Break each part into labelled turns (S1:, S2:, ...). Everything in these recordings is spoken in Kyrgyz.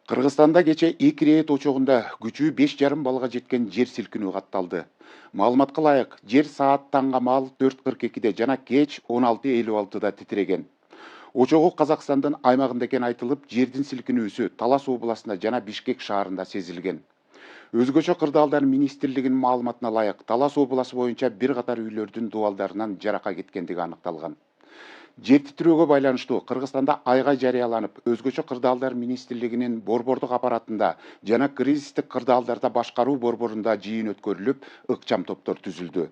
S1: Кыргызстанда кече Икирейет очогунда күчү 5,5 балга жеткен жер силкинүү катталды. Маалыматка ылайык, жер саат таңгамал 4:42 жана кеч 16:56 титиреген. Очогу Казакстандын аймагында экени айтылып, жердин силкинүүсү Талас областында жана Бишкек шаарында сезилген. Өзгөчө кырдаалдар министрлигинин маалыматына ылайык, Талас областы боюнча бир катар үйлөрдүн дубалдарынан жарака кеткендиги аныкталган. Жер титирөөгө байланыштуу Кыргызстанда айгай жарыяланып, өзгөчө кырдаалдар министрлигинин борбордук аппаратында жана кризистик кырдаалдарда башкаруу борборунда жыйын өткөрүлүп, ыкчам топтор түзүлдү.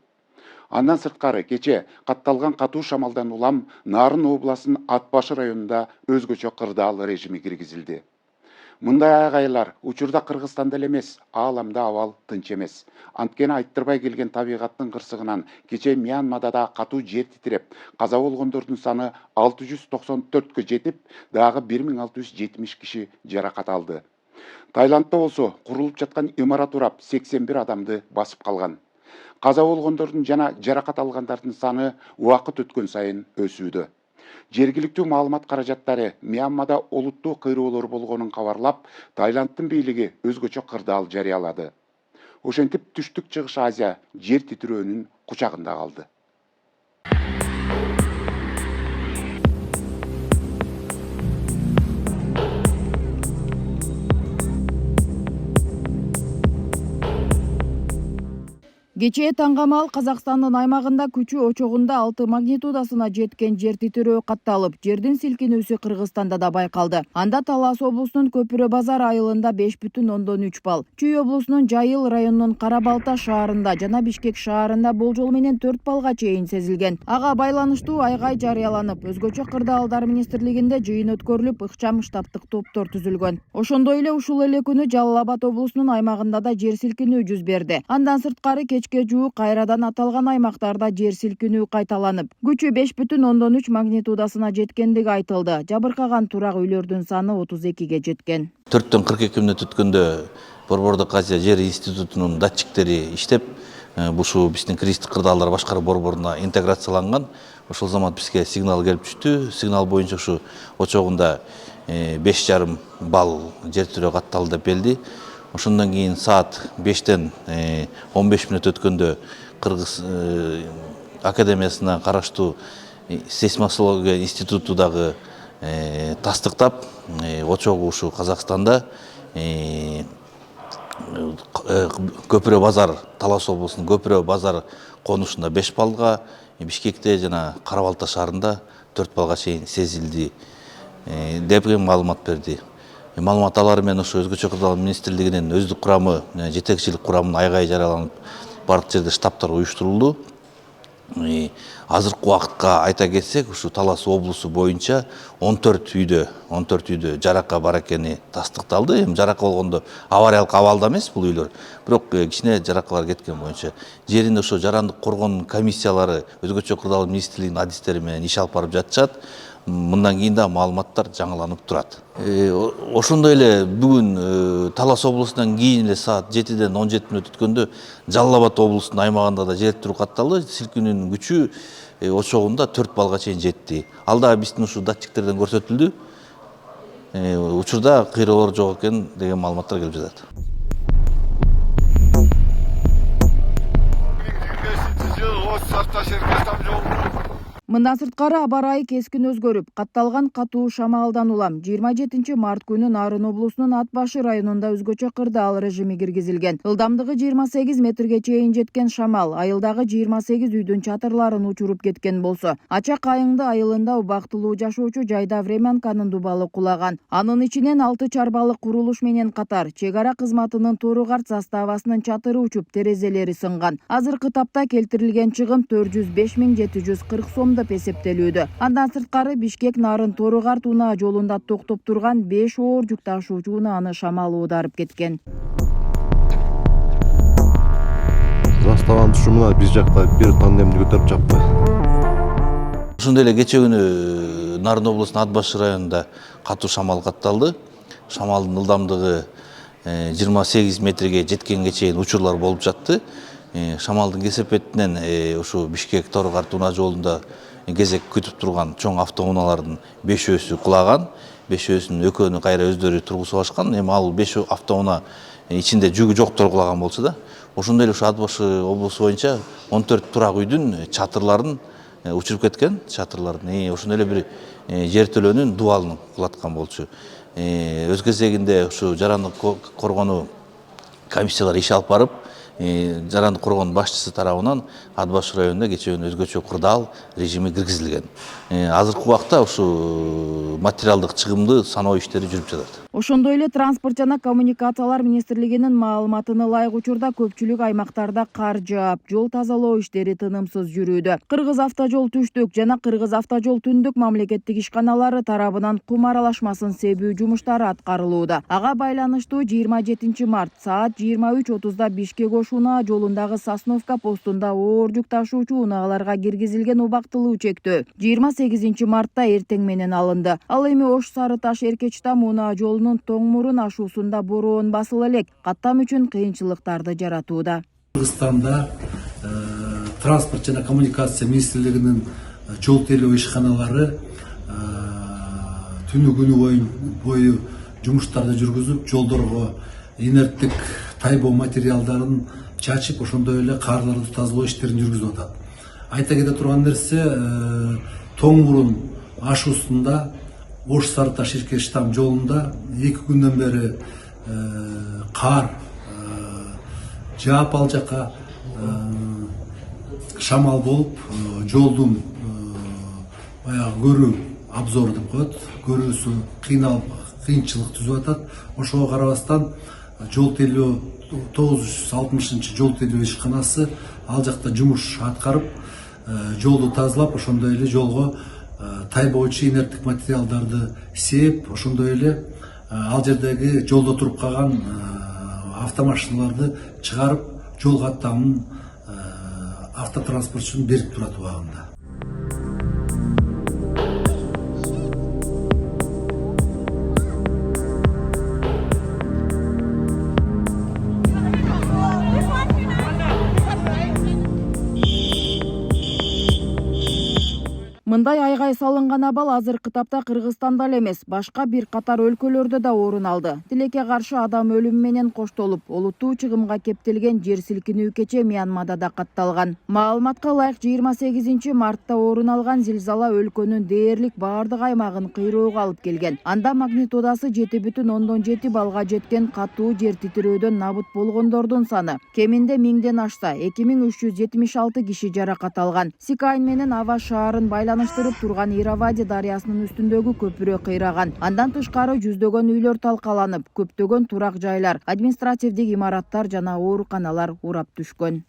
S1: Андан сырткары кече катталган катуу шамалдан улам Нарын областынын Ат башы районунда өзгөчө кырдаал режими киргизилди. Мындай айгайлар учурда Кыргызстанда эле эмес, ааламда абал тынч эмес. Анткени айттырбай келген табигаттын кырсыгынан кече Мьянмада да катуу жер титиреп, каза болгондордун саны 694кө жетип, дагы 1670 киши жаракат алды. Таиландда болсо курулуп жаткан имарат урап 81 адамды басып калган. Каза болгондордун жана жаракат алгандардын саны убакыт өткөн сайын өсүүдө. Жергиликтүү маалымат каражаттары Мьянмада олуттуу кыйроолор болгонун кабарлап, Таиланддын бийлиги өзгөчө кырдаал жарыялады. Ошентип Түштүк Чыгыш Азия жер титирөөнүн кучагында калды.
S2: Кечээ таңгамал Казакстандын аймагында күчү очогунда 6 магнитудасына жеткен жер титирөө катталып, жердин силкинүүсү Кыргызстанда да байкалды. Анда Талас облусунун Көпүрө базар айылында 5,3 балл, Чүй облусунун Жайыл районунун Кара Балта шаарында жана Бишкек шаарында болжол менен 4 баллга чейин сезилген. Ага байланыштуу айгай жарыяланып, өзгөчө кырдаалдар министрлигинде жыйын өткөрүлүп, ыкчам штабтык топтор түзүлгөн. Ошондой эле ушул эле күнү Жалал Абад облусунун аймагында да жер силкинүү жүз берди. Андан сырткары кечке жуук кайрадан аталган аймактарда жер силкинүү кайталанып, күчү 5,3 магнитудасына жеткендиги айтылды. Жабыркаган турак үйлөрдүн саны 32ге жеткен.
S3: 4:42 мүнөт өткөндө Борбордук Азия жер институтунун датчиктери иштеп, бушу биздин кризистик кырдаалдар башкаруу борборуна интеграцияланган. Ошол замат бизге сигнал келип түштү. Сигнал боюнча ушу очогунда 5,5 балл жер титирөө катталды деп келди. Ошондон кийин саат 5-тен 15 мүнөт өткөндө Кыргыз академиясына караштуу сейсмология институту дагы тастыктап, очогу ушу Казакстанда Көпүрө базар, Талас облусунун Көпүрө базар конушунда 5 баллга, Бишкекте жана Кара Балта шаарында 4 баллга чейин сезилди деп маалымат берди. Маалымат алары менен ошо өзгөчө кырдаал министрлигинин өздүк курамы, жетекчилик курамынын айгай жарыяланып, бардык жерде штабтар уюштурулду. Азыркы убакытка айта кетсек, ушу Талас облусу боюнча 14 үйдө жарака бар экени тастыкталды. Эми жарака болгондо авариялык абалда эмес бул үйлөр, бирок кичине жаракалар кеткен боюнча. Жеринде ошо жарандык коргоонун комиссиялары өзгөчө кырдаал министрлигинин адистери менен иш алып барып жатышат. Мындан кийин да маалыматтар жаңыланып турат. Ошондой эле бүгүн Талас облусунан кийин эле саат 7-ден 17 мүнөт өткөндө Жалал Абад облусунун аймагында да жер титирөө катталды. Силкинүүнүн күчү очогунда 4 баллга чейин жетти. Ал да биздин ушу датчиктерден көрсөтүлдү. Учурда кыйроолор жок экен деген маалыматтар келип жатат.
S2: Мындан сырткары аба ырайы кескин өзгөрүп, катталган катуу шамалдан улам 27 март күнү Нарын облусунун Ат башы районунда өзгөчө кырдаал режими киргизилген. Ылдамдыгы 28 метрге чейин жеткен шамал айылдагы 28 үйдүн чатырларын учуруп кеткен болсо, Ачак Айыңды айылында убактылуу жашоочу жайда времянканын дубалы кулаган. Анын ичинен 6 чарбалык курулуш менен катар чек ара кызматынын Тууругарт заставасынын чатыры учуп, терезелери сынган. Азыркы тапта келтирилген чыгым 405.740 сом эсептелүүдө. Андан сырткары Бишкек Нарын Тууругарт унаа жолунда токтоп турган 5 оор жүк ташуучу унааны шамал оодарып кеткен.
S4: Заставанын тушумуна биз жакта бир тандемди көтөрүп чапты.
S3: Ошондой эле кечээ күнү Нарын облусунун Ат башы районунда катуу шамал катталды. Шамалдын ылдамдыгы 28 метрге жеткенге чейин учурлар болуп жатты. Шамалдын кесепетинен ушу Бишкек Тууругарт унаа жолунда кезек күтүп турган чоң автоунаалардын 5-өсү кулаган. бешөөсүнүн экөөнү кайра өздөрү тургузуп алышкан. Эми ал 5 автоунаа ичинде жүгү жоктор кулаган болчу да. Ошондой эле ушу Ат башы облусу боюнча 14 турак үйдүн чатырларын учуруп кеткен, чатырларын. Ошондой эле бир жертөлөөнүн дубалын кулаткан болчу. Өз кезегинде ушу жарандык коргонуу комиссиялар иш алып барып, жарандык коргоонун башчысы тарабынан Ат башы районуна кечээ өзгөчө кырдаал режими киргизилген. Азыркы убакта ушу материалдык чыгымды саноо иштери жүрүп жатат.
S2: Ошондой эле Транспорт жана коммуникациялар министрлигинин маалыматына ылайык учурда көпчүлүк аймактарда кар жаап, жол тазалоо иштери тынымсыз жүрүүдө. Кыргыз автожол түштүк жана Кыргыз автожол түндүк мамлекеттик ишканалары тарабынан кум аралашмасын себүү жумуштары аткарылууда. Ага байланыштуу 27 март саат 23:30 Бишкек Ошуна жолундагы Сосновка постунда оор жүк ташуучу унааларга киргизилген убактылуу чектөө 28 мартта эртең менен алынды. Ал эми Ош Сары Таш Эркечтам унаа жолунун тоң мурун ашуусунда бороон басыла элек каттам үчүн кыйынчылыктарды жаратууда.
S5: Кыргызстанда транспорт жана коммуникация министрлигинин жол тейлөө ишканалары түнү күнү бою жумуштарды жүргүзүп, жолдорго инерттик тайбоо материалдарын чачып, ошондой эле карларды тазалоо иштерин жүргүзүп атат. Айта кете турган нерсе, тоң мурун ашуусунда Ош Сары Таш Эркечтам жолунда 2 күндөн бери кар жаап, ал жака шамал болуп, жолдун баягы көрүү обзор деп коет, көрүүсү кыйынчылык түзүп атат. Ошого карабастан жол тейлөө 960 жол тейлөө ишканасы ал жакта жумуш аткарып, жолду тазалап, ошондой эле жолго тайбоочу инерттик материалдарды сээп, ошондой эле ал жердеги жолдо туруп калган автомашиналарды чыгарып, жол каттамын автотранспорт үчүн берип турат убагында.
S2: Мындай айгай салынган абал азыркы тапта Кыргызстанда эле эмес, башка бир катар өлкөлөрдө да орун алды. Тилекке каршы адам өлүмү менен коштолуп, олуттуу чыгымга кептелген жер силкинүү кече Мьянмада да катталган. Маалыматка ылайык 28 мартта орун алган зилзала өлкөнүн дээрлик баардык аймагын кыйроого алып келген. Анда магнитудасы 7,7 балга жеткен катуу жер титирөөдөн набыт болгондордун саны кеминде 1000ден ашса, 2376 киши жаракат алган. Сикайн менен Ава шаарын байланыштырып турган Иравади дарыясынын үстүндөгү көпүрө кыйраган. Андан тышкары жүздөгөн үйлөр талкаланып, көптөгөн турак жайлар, административдик имараттар жана ооруканалар урап түшкөн.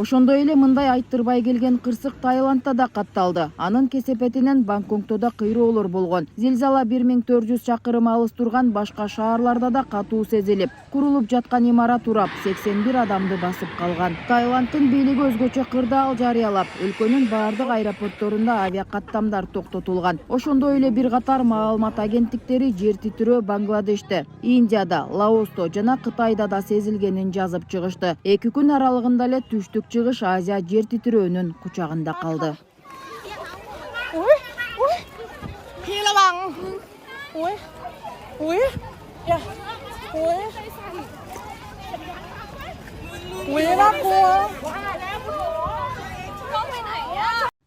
S2: Ошондой эле мындай айттырбай келген кырсык Таиландда да катталды. Анын кесепетинен Бангкокто да кыйроолор болгон. Зилзала 1400 чакырым алыс турган башка шаарларда да катуу сезилип, курулуп жаткан имарат урап, 81 адамды басып калган. Таиланддын бийлиги өзгөчө кырдаал жарыялап, өлкөнүн баардык аэропортторунда авиакаттамдар токтотулган. Ошондой эле бир катар маалымат агенттиктери жер титирөө Бангладеште, Индияда, Лаосто жана Кытайда да сезилгенин жазып чыгышты. 2 күн аралыгында эле түштүк чыгыш Азия жер титирөөнүн кучагында калды.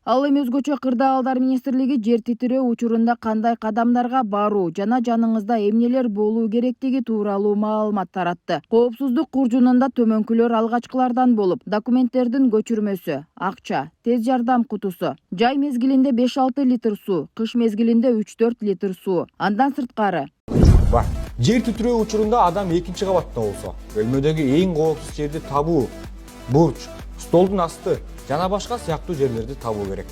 S2: Ал эми өзгөчө кырдаалдар министрлиги жер титирөө учурунда кандай кадамдарга баруу жана жаныңызда эмнелер болуу керектиги тууралуу маалымат таратты. Коопсуздук куржунунда төмөнкүлөр алгачкылардан болуп, документтердин көчүрмөсү, акча, тез жардам кутусу, жай мезгилинде 5-6 литр суу, кыш мезгилинде 3-4 литр суу. Андан сырткары
S6: жер титирөө учурунда адам 2-чи кабатта болсо, бөлмөдөгү эң коопсуз жерди табуу, бурч, столдун асты жана башка сыяктуу жерлерди табуу керек.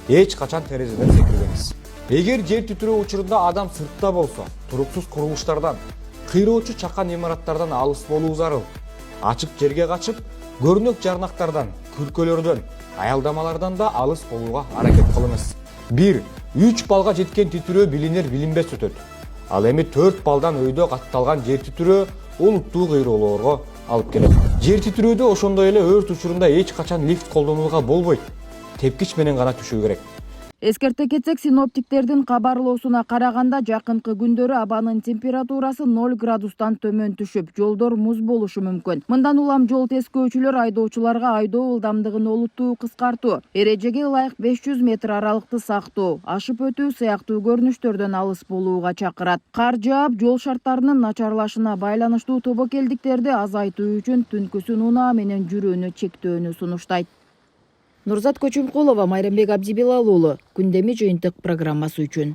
S6: Эч качан терезеден секирбеңиз. Эгер жер титирөө учурунда адам сыртта болсо, туруксуз курулуштардан, кыйроочу чакан имараттардан алыс болуу зарыл. Ачык жерге качып, көрүнөк жарнактардан, күркөлөрдөн, аялдамалардан да алыс болууга аракет кылыңыз. 1-3 балга жеткен титирөө билинер билинбес өтөт. Ал эми 4 балдан өйдө катталган жер титирөө олуттуу кыйроолорго алып келет. Жер титирөөдө ошондой эле өрт учурунда эч качан лифт колдонууга болбойт. Тепкич менен гана түшүү керек.
S2: Эскерте кетсек, синоптиктердин кабарлоосуна караганда жакынкы күндөрү абанын температурасы 0 градустан төмөн түшүп, жолдор муз болушу мүмкүн. Мындан улам жол тескөөчүлөр айдоочуларга айдоо ылдамдыгын олуттуу кыскартуу, эрежеге ылайык 500 метр аралыкты сактоо, ашып өтүү сыяктуу көрүнүштөрдөн алыс болууга чакырат. Кар жаап, жол шарттарынын начарлашына байланыштуу тобокелдиктерди азайтуу үчүн түнкүсүн унаа менен жүрүүнү чектөөнү сунуштайт. Нурзат Көчүмкулова, Майрамбек Абдибилал уулу, Күндеми жыйынтык программасы үчүн.